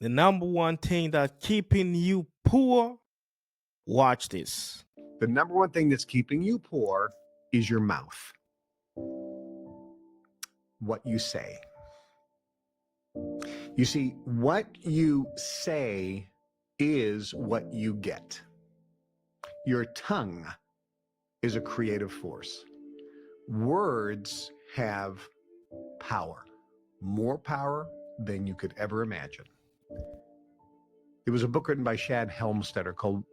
The number one thing that keeping you poor, watch this. The number one thing that's keeping you poor is your mouth. What you say. You see, what you say is what you get. Your tongue is a creative force. Words have power, more power than you could ever imagine. There was a book written by Shad Helmstetter called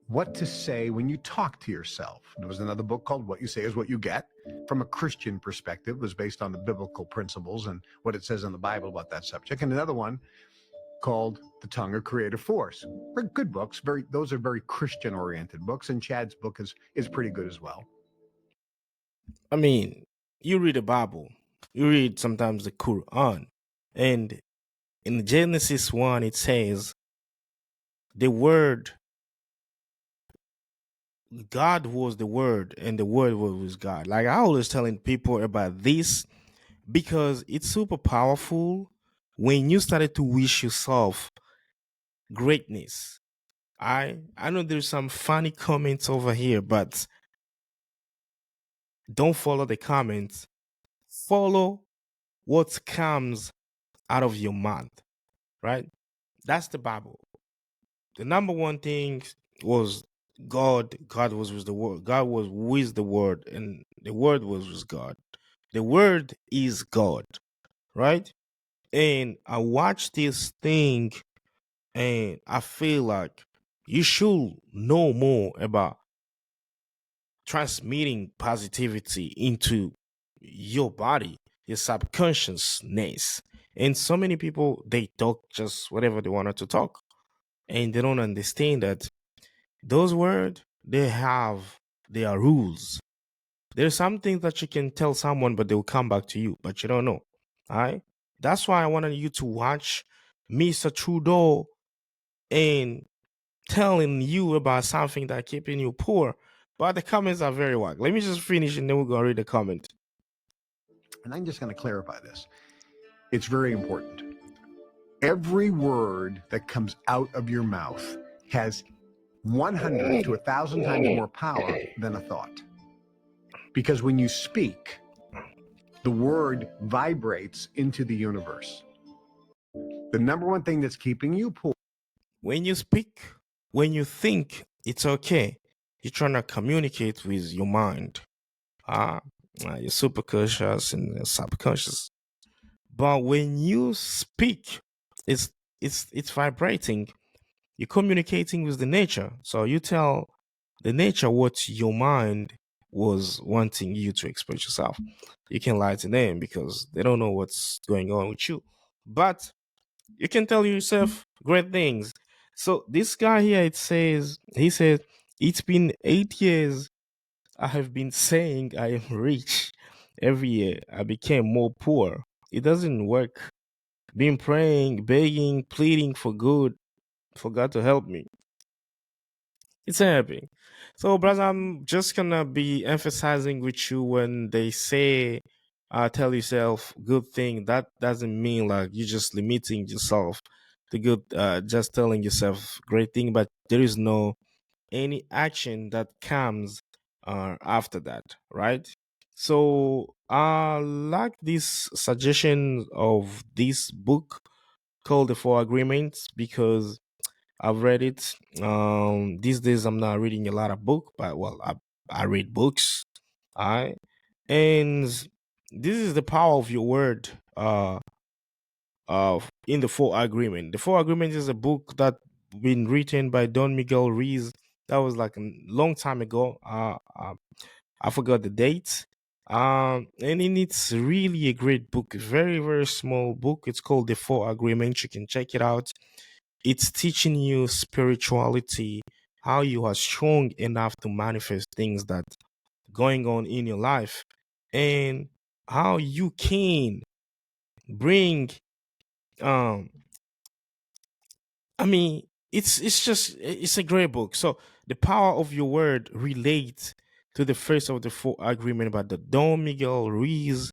What to Say When You Talk to Yourself. There was another book called What You Say Is What You Get. From a Christian perspective, it was based on the biblical principles and what it says in the Bible about that subject. And another one called The Tongue, a Creative Force. They're good books. Those are very Christian-oriented books, and Chad's book is pretty good as well. I mean, you read the Bible, you read sometimes the Quran, and in Genesis 1, it says, the word, God was the word, and the word was God. Like I always telling people about this because it's super powerful when you started to wish yourself greatness. I know there's some funny comments over here, but don't follow the comments. Follow what comes out of your mouth, right? That's the Bible. The number one thing was God. God was with the word. God was with the word, and the word was with God. The word is God, right? And I watched this thing, and I feel like you should know more about transmitting positivity into your body, your subconsciousness. And so many people, they talk just whatever they wanted to talk, and they don't understand that those words, they have their rules. There's some things that you can tell someone, but they'll come back to you, but you don't know. All right. That's why I wanted you to watch Mr. Trudeau and telling you about something that keeping you poor. But the comments are very wide. Let me just finish and then we're gonna read the comment. And I'm just going to clarify this. It's very important. Every word that comes out of your mouth has 100 to 1,000 times more power than a thought. Because when you speak, the word vibrates into the universe. The number one thing that's keeping you poor. When you speak, when you think, it's okay. You're trying to communicate with your mind, uh, your superconscious and your subconscious. But when you speak, it's it's vibrating. You're communicating with the nature. So you tell the nature what your mind was wanting you to express yourself. You can lie to them because they don't know what's going on with you. But you can tell yourself great things. So this guy here, he says, it's been 8 years I have been saying I am rich. Every year I became more poor. It doesn't work. Been praying, begging, pleading for God to help me. It's happening. So, brother, I'm just gonna be emphasizing with you when they say, tell yourself good thing. That doesn't mean like you're just limiting yourself to good, just telling yourself great thing, but there is no any action that comes after that, right? So, I like this suggestion of this book called The Four Agreements because I've read it. These days I'm not reading a lot of book, but well, I read books. I and this is the power of your word. In the Four Agreement. The Four Agreements is a book that been written by Don Miguel Ruiz. That was like a long time ago. I forgot the date. And it's really a great book. Very very small book. It's called The Four Agreements. You can check it out. It's teaching you spirituality, how you are strong enough to manifest things that going on in your life, and how you can bring um I mean, it's a great book. So the power of your word relates to the first of the four agreement about the Don Miguel Ruiz.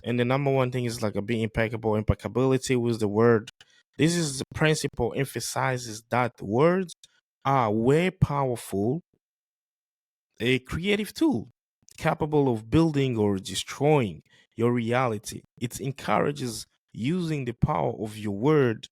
And the number one thing is like a being impeccable, impeccability with the word. This is the principle emphasizes that words are way powerful, a creative tool capable of building or destroying your reality. It encourages using the power of your word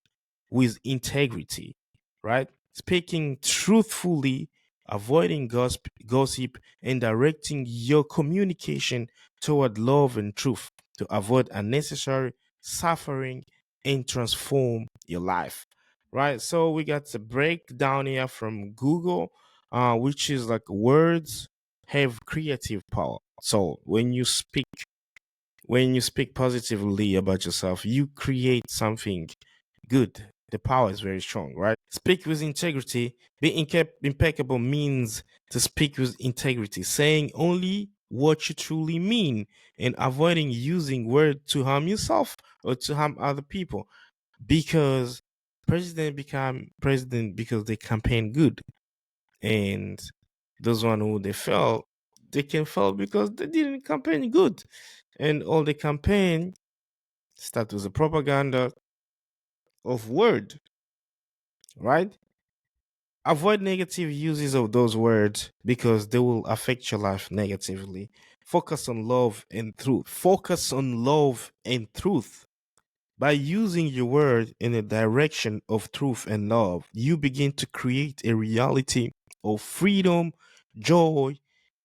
with integrity, right? Speaking truthfully, avoiding gossip, and directing your communication toward love and truth to avoid unnecessary suffering and transform your life, right? So we got the breakdown here from Google, which is like words have creative power. So when you speak positively about yourself, you create something good. The power is very strong, right? Speak with integrity. Being impeccable means to speak with integrity, saying only what you truly mean and avoiding using words to harm yourself or to harm other people. Because president become president because they campaign good, and those one who they fell, they can fail because they didn't campaign good, and all the campaign start with a propaganda of word, right? Avoid negative uses of those words because they will affect your life negatively. Focus on love and truth. Focus on love and truth. By using your word in the direction of truth and love, you begin to create a reality of freedom, joy,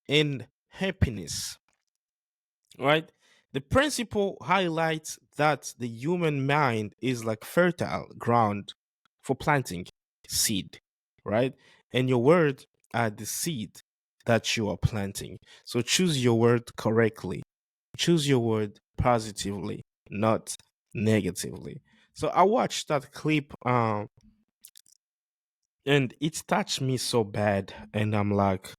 and happiness, right? The principle highlights that the human mind is like fertile ground for planting seed, right? And your words are the seed that you are planting. So choose your word correctly. Choose your word positively, not negatively. So I watched that clip and it touched me so bad, and I'm like,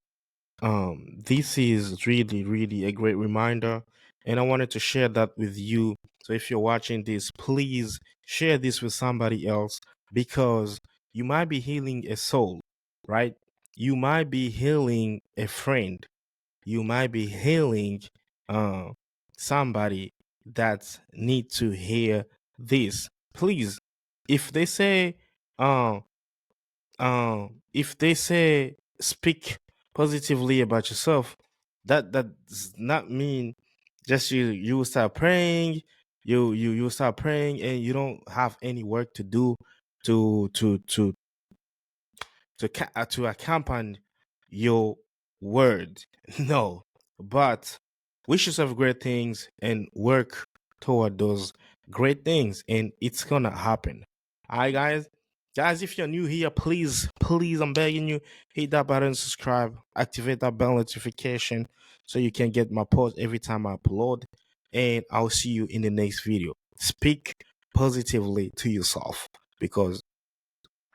this is really, really a great reminder, and I wanted to share that with you. So if you're watching this, please share this with somebody else because you might be healing a soul, right? You might be healing a friend. You might be healing uh, somebody that need to hear this. Please, if they say, uh, if they say speak positively about yourself, that does not mean just you will start praying, you will start praying and you don't have any work to do to to accompany your word. No, but wish yourself great things and work toward those great things, and it's gonna happen. All right, guys. Guys, if you're new here, please, I'm begging you, hit that button, subscribe, activate that bell notification so you can get my post every time I upload. And I'll see you in the next video. Speak positively to yourself because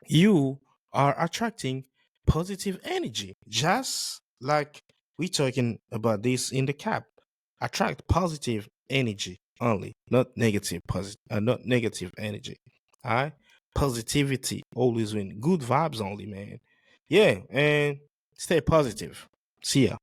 you are attracting positive energy. Just like we talking about this in the cap. Attract positive energy only, not negative not negative energy. All right? Positivity always win. Good vibes only, man. Yeah, and stay positive. See ya.